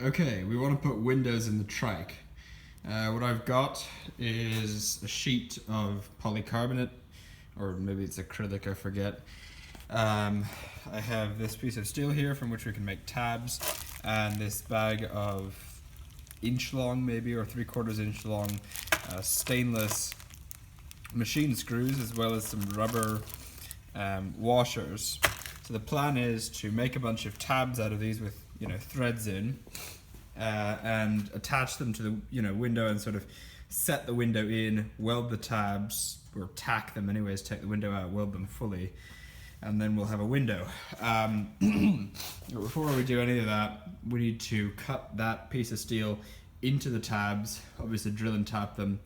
Okay, we want to put windows in the Trike. What I've got is a sheet of polycarbonate, or maybe it's acrylic, I forget. I have this piece of steel here from which we can make tabs, and this bag of inch long maybe, or 3/4 inch long stainless machine screws, as well as some rubber washers. So the plan is to make a bunch of tabs out of these with threads in, and attach them to the window and sort of set the window in, weld the tabs, or tack them anyways, take the window out, weld them fully, and then we'll have a window. Before we do any of that, we need to cut that piece of steel into the tabs, obviously drill and tap them,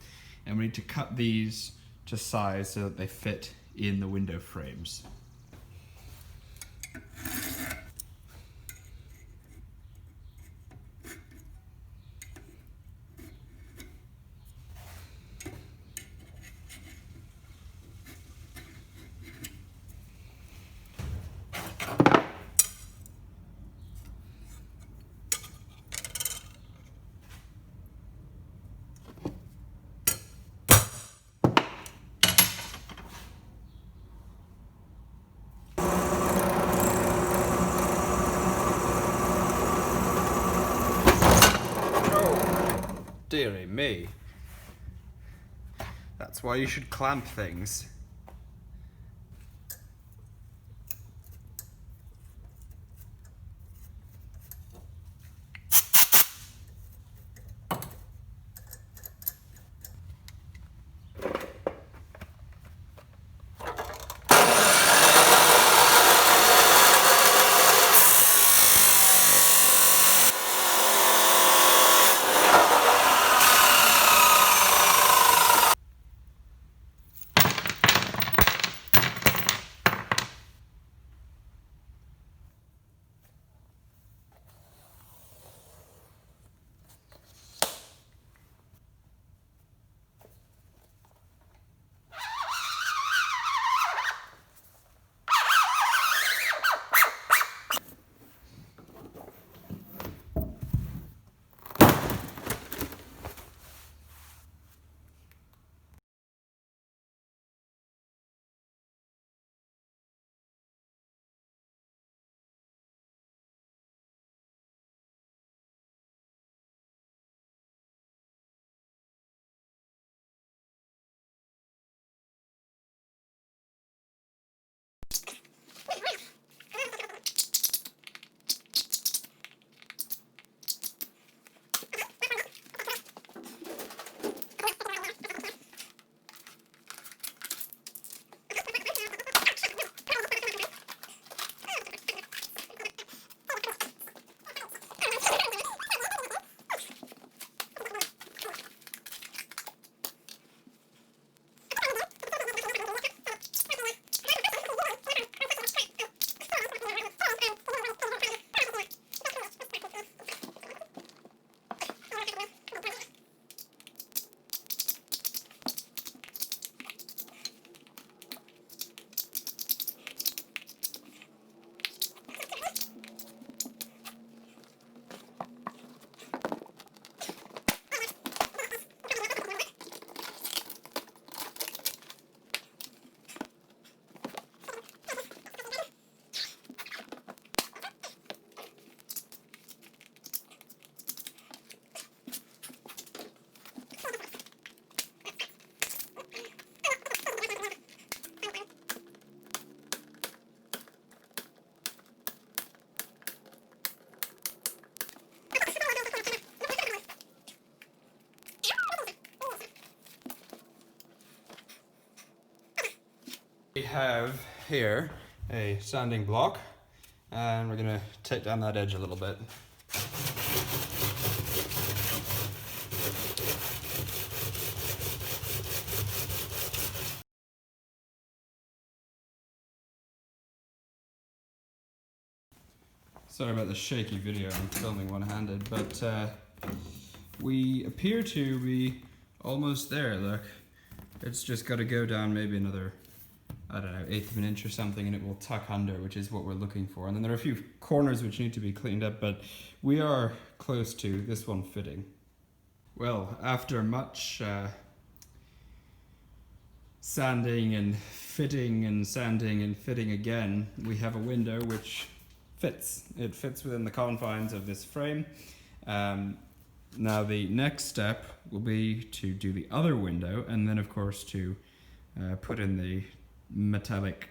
and we need to cut these to size so that they fit in the window frames. Dearie me. That's why you should clamp things. We have here a sanding block, and we're going to take down that edge a little bit. Sorry about the shaky video, I'm filming one-handed, but we appear to be almost there. Look, it's just got to go down maybe another I don't know, 1/8 of an inch or something, and it will tuck under, which is what we're looking for. And then there are a few corners which need to be cleaned up, but we are close to this one fitting. Well, after much sanding and fitting and sanding and fitting again, we have a window which fits. It fits within the confines of this frame. Now the next step will be to do the other window, and then of course to put in the metallic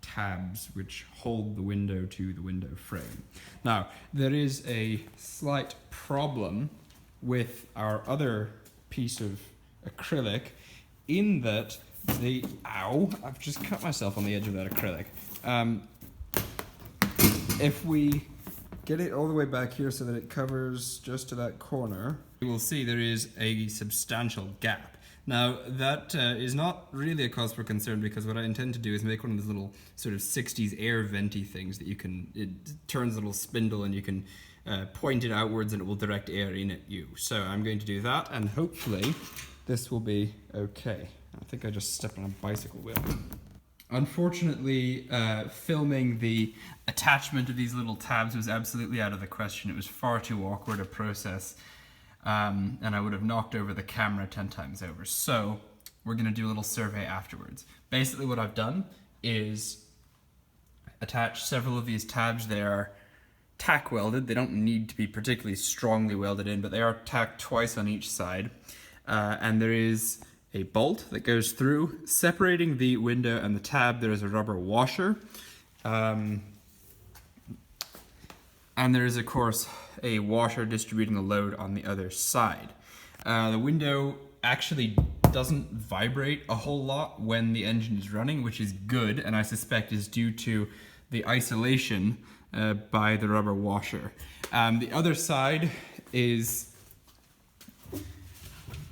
tabs which hold the window to the window frame. Now there is a slight problem with our other piece of acrylic in that I've just cut myself on the edge of that acrylic. If we get it all the way back here so that it covers just to that corner, you will see there is a substantial gap. Now that is not really a cause for concern, because what I intend to do is make one of those little sort of 60s air venty things that it turns a little spindle and you can point it outwards and it will direct air in at you. So I'm going to do that, and hopefully this will be okay. I think I just stepped on a bicycle wheel. Unfortunately, filming the attachment of these little tabs was absolutely out of the question. It was far too awkward a process, and I would have knocked over the camera 10 times over. So we're going to do a little survey afterwards. Basically what I've done is attach several of these tabs. They are tack welded. They don't need to be particularly strongly welded in, but they are tacked twice on each side. And there is a bolt that goes through. Separating the window and the tab, there is a rubber washer. And there is, of course, a washer distributing the load on the other side. The window actually doesn't vibrate a whole lot when the engine is running, which is good, and I suspect is due to the isolation by the rubber washer. The other side is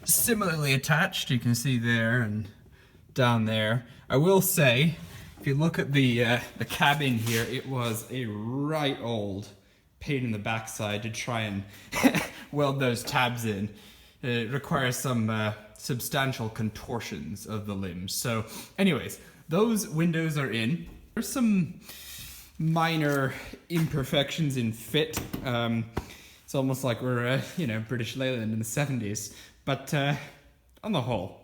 similarly attached. You can see there and down there. I will say, if you look at the cab in here, it was a right old pain in the backside to try and weld those tabs in. It requires some substantial contortions of the limbs. So anyways, those windows are in. There's some minor imperfections in fit. It's almost like we're, British Leyland in the 70s. But on the whole,